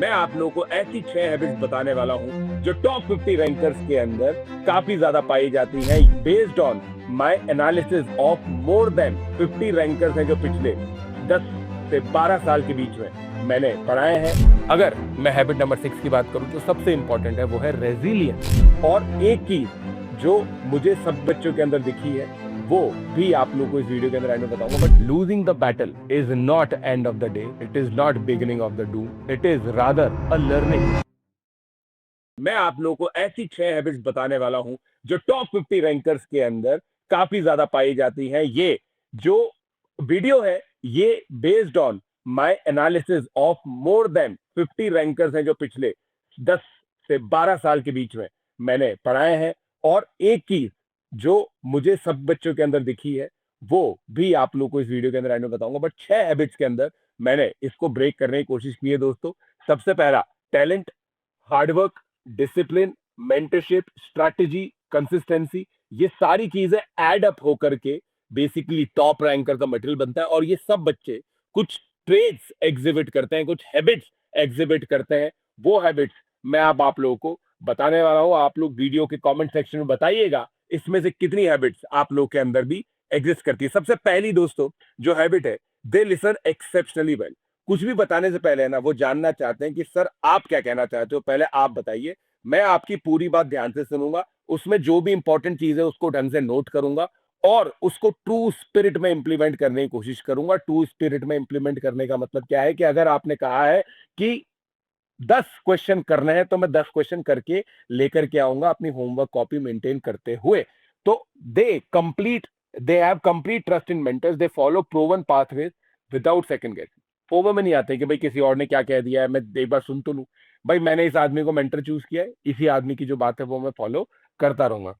मैं आप लोगों को ऐसी 6 हैबिट्स बताने वाला हूं जो टॉप 50 रैंकर्स के अंदर काफी ज्यादा पाई जाती हैं based on my analysis of more than 50 rankers हैं जो पिछले 10 से 12 साल के बीच में मैंने पढ़ाए हैं। अगर मैं हैबिट नंबर 6 की बात करूं तो सबसे इंपॉर्टेंट है वो है रेजिलियंस। और एक चीज जो मुझे सब बच्चों के अंदर दिखी है वो भी आप लोगों को इस वीडियो के अंदर एंड में बताऊंगा। But losing the battle is not end of the day, it is not beginning of the doom, it is rather a learning. मैं आप लोगों को ऐसी 6 हैबिट्स बताने वाला हूं जो टॉप 50 रैंकर्स के अंदर काफी ज्यादा पाई जाती हैं। ये जो वीडियो है ये based on my analysis of more than 50 rankers हैं जो पिछले 10 से 12 साल के बीच में मैंने पढ़ाए हैं। और एक चीज जो मुझे सब बच्चों के अंदर दिखी है वो भी आप लोगों को इस वीडियो के अंदर एंड में बताऊंगा। बट 6 हैबिट्स के अंदर मैंने इसको ब्रेक करने की कोशिश की है दोस्तों। सबसे पहला, talent, hard work, discipline, mentorship, strategy, consistency, ये सारी चीजें एड अप होकर के बेसिकली टॉप रैंकर का मटेरियल बनता है। और ये सब बच्चे कुछ ट्रेड्स एग्जिबिट करते हैं, कुछ हैबिट्स एग्जिबिट करते हैं। वो हैबिट्स मैं अब आप लोगों को बताने वाला हूं। आप लोग वीडियो के कमेंट सेक्शन में बताइएगा इसमें से कितनी हैबिट्स आप लोग के अंदर भी एग्जिस्ट करती है। सबसे पहली दोस्तों जो हैबिट है, दे लिसन एक्सेप्शनली वेल। कुछ भी बताने से पहले ना वो जानना चाहते हैं कि सर आप क्या कहना चाहते हो, पहले आप बताइए। मैं आपकी पूरी बात ध्यान से सुनूंगा, उसमें जो भी इंपॉर्टेंट चीज है उसको ढंग से नोट करूंगा और उसको ट्रू स्पिरिट में इंप्लीमेंट करने की कोशिश करूंगा। ट्रू स्पिरिट में इंप्लीमेंट करने का मतलब क्या है कि अगर आपने कहा है कि 10 क्वेश्चन करने हैं तो मैं 10 क्वेश्चन करके लेकर के आऊंगा अपनी होमवर्क कॉपी मेंटेन करते हुए। तो they have complete trust in mentors, they follow proven pathways without second गेसिंग। ओवर में नहीं आते कि भाई किसी और ने क्या कह दिया है मैं एक बार सुन तो लूं। भाई मैंने इस आदमी को मेंटर चूज किया है, इसी आदमी की जो बात है वो मैं फॉलो करता रहूंगा।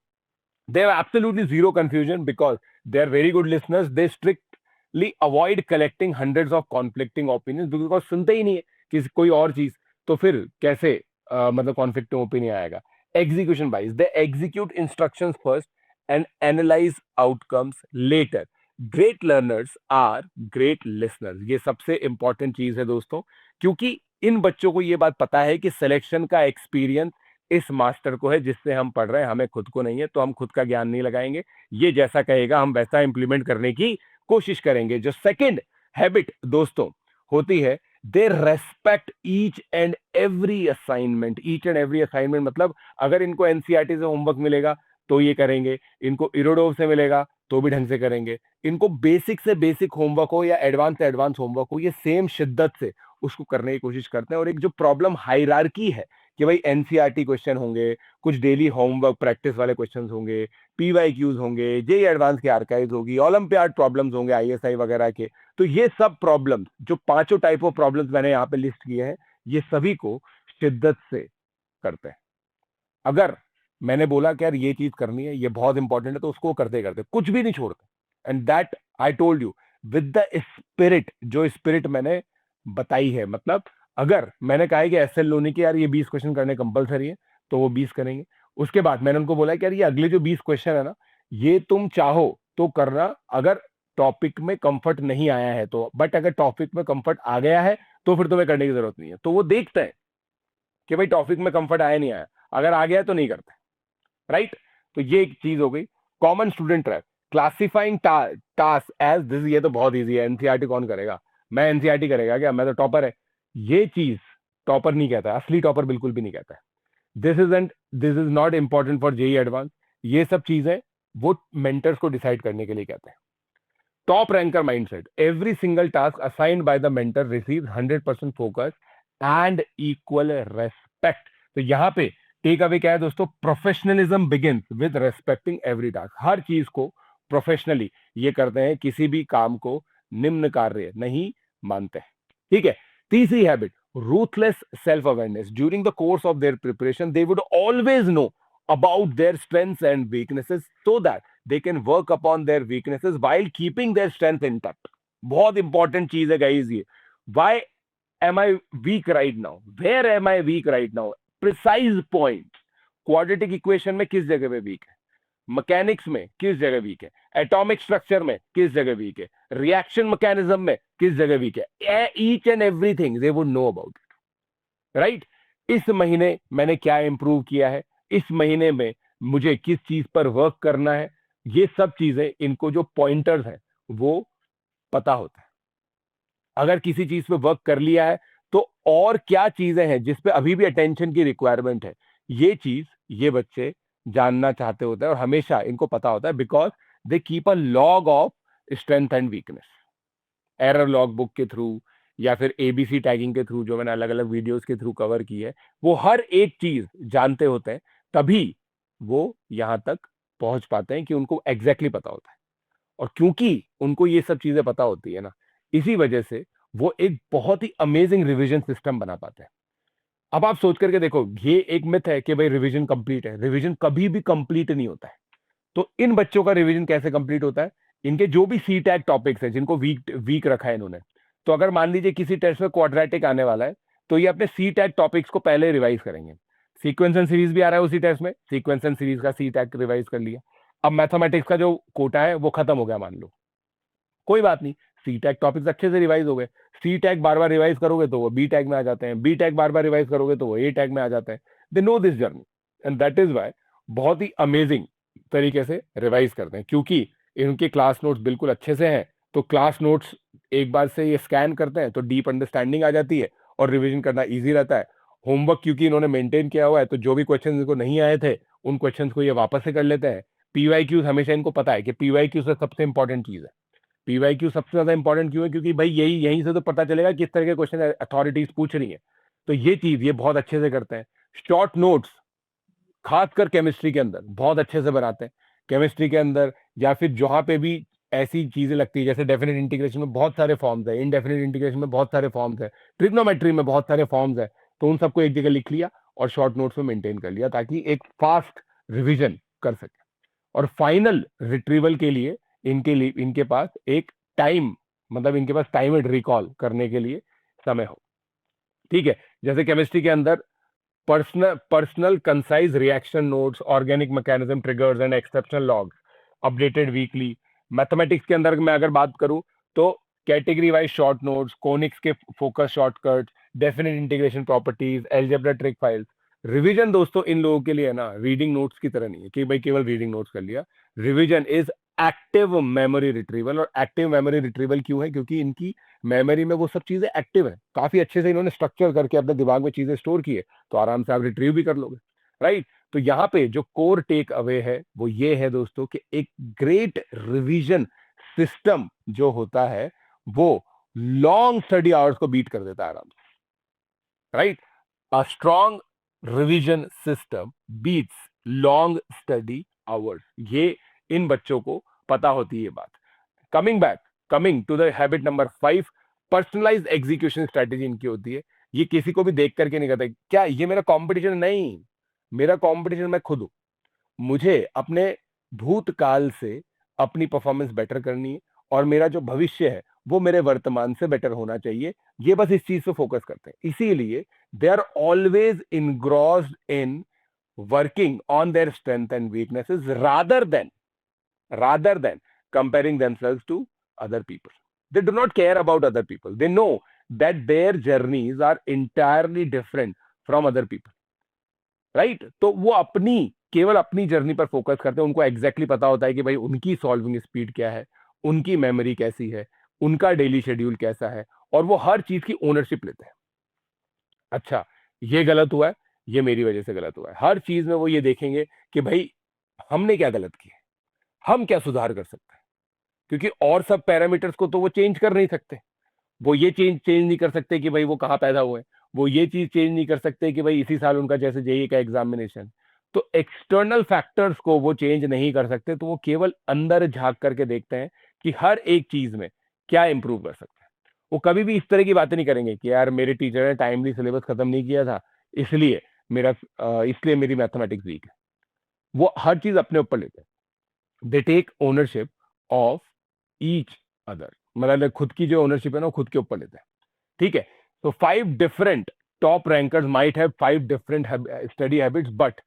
They have absolutely zero confusion because they are very good listeners. They strictly avoid collecting hundreds of conflicting opinions because सुनते ही नहीं है किसी कोई और चीज, तो फिर कैसे मतलब conflicting opinion आएगा। Execution wise, they execute instructions first and analyze outcomes later. Great learners are great listeners. ये सबसे इंपॉर्टेंट चीज है दोस्तों, क्योंकि इन बच्चों को ये बात पता है कि सिलेक्शन का एक्सपीरियंस इस मास्टर को है जिससे हम पढ़ रहे हैं, हमें खुद को नहीं है, तो हम खुद का ज्ञान नहीं लगाएंगे। ये जैसा कहेगा हम वैसा इंप्लीमेंट करने की कोशिश करेंगे। जो सेकंड हैबिट दोस्तों होती है, they respect each and every assignment. Each and every assignment मतलब अगर इनको एनसीईआरटी से होमवर्क मिलेगा तो ये करेंगे, इनको इरोडोव से मिलेगा तो भी ढंग से करेंगे, इनको बेसिक से बेसिक होमवर्क हो या एडवांस से एडवांस होमवर्क हो, ये सेम शिद्दत से उसको करने की कोशिश करते हैं। और एक जो प्रॉब्लम हायरार्की है कि भाई एनसीईआरटी क्वेश्चन होंगे, कुछ डेली होमवर्क प्रैक्टिस वाले क्वेश्चन होंगे, पीवाईक्यूज होंगे, जेई एडवांस की आर्काइव्स होगी, ओलंपियाड प्रॉब्लम्स होंगे आईएसआई वगैरह के। तो ये सब प्रॉब्लम्स, जो पांचों टाइप ऑफ प्रॉब्लम्स मैंने यहाँ पे लिस्ट किए हैं, ये सभी को शिद्दत से करते हैं। अगर मैंने बोला कि यार ये चीज करनी है, ये बहुत इंपॉर्टेंट है, तो उसको करते करते कुछ भी नहीं छोड़ते। And that I told you with the spirit, जो स्पिरिट मैंने बताई है। मतलब अगर मैंने कहा है कि एसएल लोनी के यार ये 20 क्वेश्चन करने कंपलसरी है तो वो 20 करेंगे। उसके बाद मैंने उनको बोला कि यार ये अगले जो 20 क्वेश्चन है ना, ये तुम चाहो तो करना, अगर टॉपिक में कंफर्ट नहीं आया है तो। बट अगर टॉपिक में कंफर्ट आ गया है तो फिर तुम्हें करने की जरूरत नहीं है। तो वो देखते हैं कि भाई टॉपिक में कंफर्ट आया नहीं आया, अगर आ गया तो नहीं करते, राइट। तो ये एक चीज हो गई। Common student trap, classifying task as this, ये तो बहुत इजी है, एनसीईआरटी कौन करेगा, मैं एनसीईआरटी करेगा क्या, मैं तो टॉपर है। ये चीज टॉपर नहीं कहता, असली टॉपर बिल्कुल भी नहीं कहता है। This is not important for JEE advance. ये सब चीजें वो मेंटर्स को डिसाइड करने के लिए कहते हैं। Top ranker mindset, every single task assigned by the mentor receive 100% focus and equal respect. तो यहां पे टेक अवे क्या है दोस्तों, professionalism begins with respecting every task. हर चीज को प्रोफेशनली ये करते हैं, किसी भी काम को निम्न कार्य नहीं मानते हैं, ठीक है। तीसरी habit, ruthless self awareness. During the course of their preparation they would always no about their strengths and weaknesses so that they can work upon their weaknesses while keeping their strength intact. बहुत important चीज है guys ये। Why am I weak right now? Where am I weak right now? Precise point. Quadratic equation में किस जगह पे week है, mechanics में किस जगह वीक है, एटॉमिक स्ट्रक्चर में किस जगह वीक है, रिएक्शन मैकेनिज्म में किस जगह वीक है, each and everything they would know about it. Right? इस महीने मैंने क्या इंप्रूव किया है, इस महीने में मुझे किस चीज पर वर्क करना है, ये सब चीजें इनको जो पॉइंटर्स हैं वो पता होता है। अगर किसी चीज पे वर्क कर लिया है तो और क्या चीजें हैं जिस पे अभी भी अटेंशन की रिक्वायरमेंट है, ये चीज ये बच्चे जानना चाहते होते हैं और हमेशा इनको पता होता है, because they keep a log of strength and weakness, error log book के थ्रू या फिर एबीसी टैगिंग के थ्रू, जो मैंने अलग अलग वीडियोस के थ्रू कवर की है, वो हर एक चीज जानते होते हैं, तभी वो यहां तक पहुंच पाते हैं कि उनको एग्जैक्टली पता होता है। और क्योंकि उनको ये सब चीजें पता होती है ना, इसी वजह से वो एक बहुत ही अमेजिंग रिवीजन सिस्टम बना पाते हैं। अब आप सोच करके देखो, ये एक मिथ है कि भाई रिवीजन कंप्लीट है, रिवीजन कभी भी कंप्लीट नहीं होता है। तो इन बच्चों का रिवीजन कैसे कंप्लीट होता है? इनके जो भी सी टैग टॉपिक्स है जिनको वीक वीक रखा है इन्होंने, तो अगर मान लीजिए किसी टेस्ट में क्वाड्रेटिक आने वाला है, तो ये अपने सी टैग टॉपिक्स को पहले रिवाइज करेंगे। सीक्वेंस एंड सीरीज भी आ रहा है उसी टेस्ट में, सीक्वेंस एंड सीरीज का सी टैग रिवाइज कर लिया। अब मैथमेटिक्स का जो कोटा है वो खत्म हो गया मान लो, कोई बात नहीं, सी टैग टॉपिक्स अच्छे से रिवाइज हो गए। सी टैग बार बार रिवाइज करोगे तो वो बी टैग में आ जाते हैं, बी टैग बार बार रिवाइज करोगे तो वो ए टैग में आ जाते हैं। They know this journey, and that is why बहुत ही अमेजिंग तरीके से रिवाइज करते हैं, क्योंकि इनके क्लास नोट्स बिल्कुल अच्छे से हैं। तो क्लास नोट्स एक बार से ये स्कैन करते हैं तो डीप अंडरस्टैंडिंग आ जाती है और रिविजन करना ईजी रहता है। होमवर्क क्योंकि इन्होंने मेंटेन किया हुआ है, तो जो भी क्वेश्चन इनको नहीं आए थे उन क्वेश्चन को ये वापस से कर लेते हैं। पीवाई हमेशा इनको पता है कि पीवाई से सबसे इंपॉर्टेंट चीज है। पीवाईक्यू सबसे ज्यादा इंपॉर्टेंट क्यों है? क्योंकि भाई यही यहीं से तो पता चलेगा किस तरह के क्वेश्चन अथॉरिटीज पूछ रही है। तो ये चीज ये बहुत अच्छे से करते हैं। शॉर्ट नोट्स खासकर केमिस्ट्री के अंदर बहुत अच्छे से बनाते हैं। केमिस्ट्री के अंदर या फिर जहां पे भी ऐसी चीजें लगती है, जैसे डेफिनेट इंटीग्रेशन में बहुत सारे फॉर्म्स है, इनडेफिनेट इंटीग्रेशन में बहुत सारे फॉर्म्स है, ट्रिग्नोमेट्री में बहुत सारे फॉर्म्स है, तो उन सबको एक जगह लिख लिया और शॉर्ट नोट्स में मेंटेन कर लिया ताकि एक फास्ट रिविजन कर सके। और फाइनल रिट्रीवल के लिए इनके पास एक टाइम, मतलब इनके पास टाइम रिकॉल करने के लिए समय हो। ठीक है, जैसे केमिस्ट्री के अंदर personal concise reaction notes, organic mechanism, triggers and exceptional log updated weekly. Mathematics के अंदर मैं अगर बात करूं तो category wise short notes, conics के focus shortcut, definite integration properties, algebra trick files. Revision दोस्तों इन लोगों के लिए ना रीडिंग नोट्स की तरह नहीं है कि भाई केवल रीडिंग नोट्स कर लिया। Revision is active memory retrieval. और एक्टिव मेमोरी रिट्रीवल क्यों है? क्योंकि इनकी मेमोरी में वो सब चीजें एक्टिव है, काफी अच्छे से इन्होंने स्ट्रक्चर करके अपने दिमाग में चीजें स्टोर की है, तो आराम से आप रिट्रीव भी कर लोगे। राइट? तो यहाँ पे जो कोर टेक अवे है वो ये है दोस्तों कि एक ग्रेट रिवीजन सिस्टम जो होता है वो लॉन्ग स्टडी आवर्स को बीट कर देता है आराम से। Right? A strong revision system beats long study hours, ये इन बच्चों को पता होती है ये बात। Coming to the habit number 5, personalise execution strategy इनकी होती है। ये किसी को भी देख करके नहीं करता क्या ये मेरा कंपटीशन नहीं, मेरा कंपटीशन मैं खुद हूं। मुझे अपने भूतकाल से अपनी परफॉर्मेंस बेटर करनी है और मेरा जो भविष्य है वो मेरे वर्तमान से बेटर होना चाहिए। ये बस इस चीज पे फोकस करते हैं, इसीलिए they are always engrossed in working on their strength and weaknesses rather than comparing themselves to other people. They do not care about other people. They know that their journeys are entirely different from other people. Right? तो वो केवल अपनी journey पर focus करते हैं। उनको exactly पता होता है कि भाई उनकी सॉल्विंग स्पीड क्या है, उनकी मेमोरी कैसी है, उनका डेली शेड्यूल कैसा है, और वो हर चीज की ओनरशिप लेते हैं। अच्छा, ये गलत हुआ है, ये मेरी वजह से गलत हुआ है। हर चीज में वो ये देखेंगे कि भाई हमने क्या गलत किया, हम क्या सुधार कर सकते हैं, क्योंकि और सब पैरामीटर्स को तो वो चेंज कर नहीं सकते। वो ये चेंज नहीं कर सकते कि भाई वो कहाँ पैदा हुए, वो ये चीज चेंज नहीं कर सकते कि भाई इसी साल उनका जैसे जेईई का एग्जामिनेशन। तो एक्सटर्नल फैक्टर्स को वो चेंज नहीं कर सकते, तो वो केवल अंदर झांक करके देखते हैं कि हर एक चीज में क्या इंप्रूव कर सकते हैं। वो कभी भी इस तरह की बातें नहीं करेंगे कि यार मेरे टीचर ने टाइमली सिलेबस खत्म नहीं किया था, इसलिए इसलिए मेरी मैथमेटिक्स वीक है। वो हर चीज अपने ऊपर लेते हैं। They take ownership of each other, मतलब खुद की जो ओनरशिप है ना वो खुद के ऊपर लेते हैं। ठीक है? तो 5 different top rankers might have 5 different study habits, but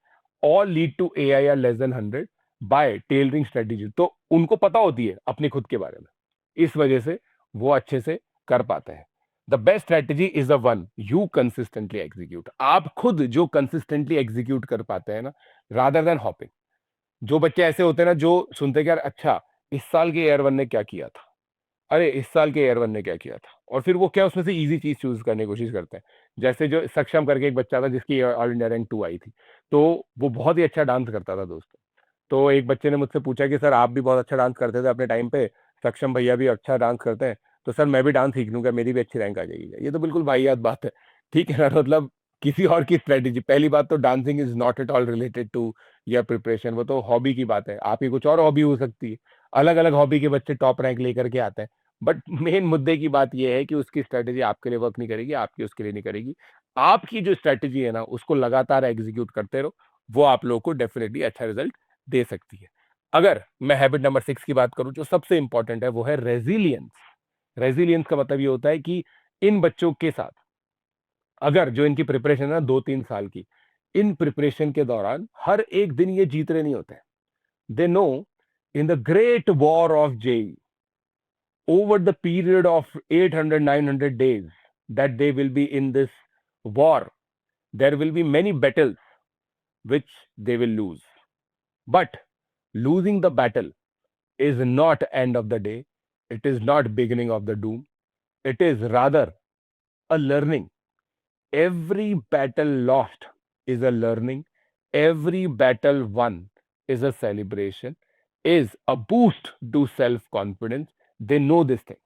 all lead to AIR less than 100 by tailoring strategy. तो उनको पता होती है अपने खुद के बारे में, इस वजह से वो अच्छे से कर पाते हैं। The best strategy is the one you consistently execute. आप खुद जो कंसिस्टेंटली एग्जीक्यूट कर पाते हैं ना, रादर देन हॉपिंग। जो बच्चे ऐसे होते हैं ना, जो सुनते हैं कि यार अच्छा इस साल के एयर वन ने क्या किया था, अरे इस साल के एयर वन ने क्या किया था, और फिर वो क्या उसमें से इजी चीज चूज करने की कोशिश करते हैं। जैसे जो सक्षम करके एक बच्चा था जिसकी ऑल इंडिया रैंक 2 आई थी, तो वो बहुत ही अच्छा डांस करता था दोस्तों। तो एक बच्चे ने मुझसे पूछा कि सर आप भी बहुत अच्छा डांस करते थे अपने टाइम पे, सक्षम भैया भी अच्छा डांस करते हैं, तो सर मैं भी डांस सीख लूंगा, मेरी भी अच्छी रैंक आ जाएगी। ये तो बिल्कुल वाहियात बात है, ठीक है ना। मतलब किसी और की स्ट्रेटेजी, पहली बात तो dancing is not at all related to your preparation, वो तो हॉबी की बात है, आपकी कुछ और हॉबी हो सकती है। अलग अलग हॉबी के बच्चे टॉप रैंक लेकर के आते हैं, बट मेन मुद्दे की बात यह है कि उसकी स्ट्रेटेजी आपके लिए वर्क नहीं करेगी, आपकी उसके लिए नहीं करेगी। आपकी जो स्ट्रेटेजी है ना, उसको लगातार एग्जीक्यूट करते रहो, वो आप लोगों को डेफिनेटली अच्छा रिजल्ट दे सकती है। अगर मैं हैबिट नंबर 6 की बात करूं, जो सबसे इंपॉर्टेंट है वो है रेजिलियंस। रेजिलियंस का मतलब ये होता है कि इन बच्चों के साथ, अगर जो इनकी प्रिपरेशन है ना 2-3 साल की, इन प्रिपरेशन के दौरान हर एक दिन ये जीत रहे नहीं होते। They know in the great war of JEE, over the period of 800-900 days that they will be in this war, there will be many battles which they will lose. But losing the battle is not end of the day. It is not beginning of the doom. It is rather a learning. Every battle lost is a learning. Every battle won is a celebration, is a boost to self confidence. They know this thing.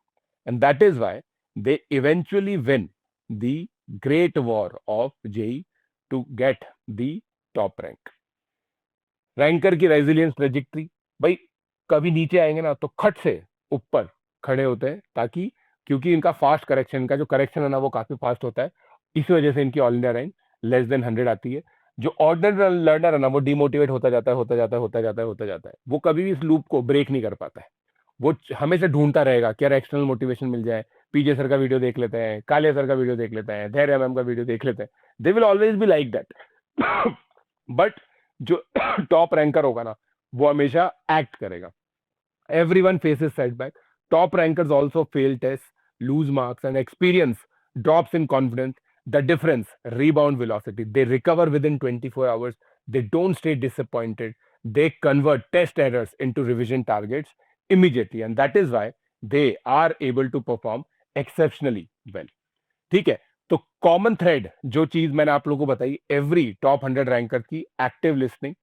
And that is why they eventually win the great war of JEE to get the top rank. Ranker की resilience trajectory, भाई कभी नीचे आएंगे ना तो खट से ऊपर खड़े होते हैं, ताकि क्योंकि इनका फास्ट करेक्शन, इनका जो करेक्शन है ना वो काफी फास्ट होता है, इसी वजह से इनकी all India rank less than 100 आती है। जो ऑर्डिनरी लर्नर है ना, वो डिमोटिवेट होता जाता है, होता जाता है, होता जाता है, होता जाता है, वो कभी भी इस लूप को ब्रेक नहीं कर पाता है। वो हमेशा ढूंढता रहेगा कि यार एक्सटर्नल मोटिवेशन मिल जाए, पीजे सर का वीडियो देख लेते हैं, काले सर का वीडियो देख लेते हैं, धैर्य मैम का वीडियो देख लेते हैं। They will always be like that. But जो टॉप रैंकर होगा ना, वो हमेशा एक्ट करेगा। Everyone faces setback. Top rankers also fail tests, lose marks, and experience drops in confidence. The difference, rebound velocity. They recover within 24 hours. They don't stay disappointed. They convert test errors into revision targets immediately. And that is why they are able to perform exceptionally well. ठीक है। तो common thread जो चीज मैंने आप लोगों को बताई, एवरी टॉप 100 रैंकर की active listening,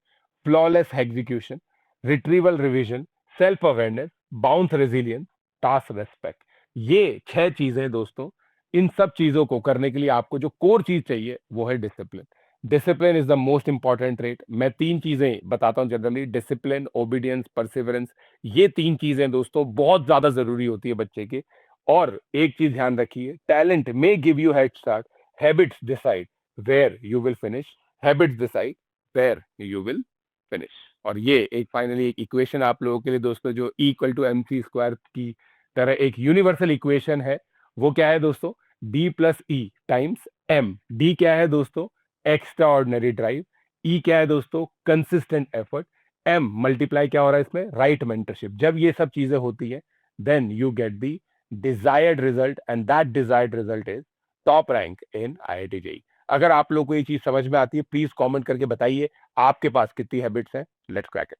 flawless execution, retrieval revision, self awareness, bounce resilience, task respect, ये 6 चीजें दोस्तों। इन सब चीजों को करने के लिए आपको जो कोर चीज चाहिए वो है discipline. Discipline is the most important trait. मैं 3 चीजें बताता हूं जनरली, डिसिप्लिन, ओबीडियंस, परसिवरेंस। ये 3 चीजें दोस्तों बहुत ज्यादा जरूरी होती है बच्चे के। और एक चीज ध्यान रखिए, talent may give you head start, habits decide where you will finish, habits decide where you will finish. और ये एक फाइनली एक इक्वेशन आप लोगों के लिए दोस्तों, जो E equal to M C square की तरह एक यूनिवर्सल इक्वेशन है। वो क्या है दोस्तों? D प्लस ई टाइम्स एम। डी क्या है दोस्तों? Extra ordinary drive. ई क्या है दोस्तों? Consistent effort. एम मल्टीप्लाई क्या हो रहा है इसमें? Right mentorship. जब ये सब चीजें होती है, then you get the desired result, and that desired result is top rank in IIT JEE। अगर आप लोग को ये चीज समझ में आती है, प्लीज कमेंट करके बताइए आपके पास कितनी हैबिट्स हैं। Let's crack it.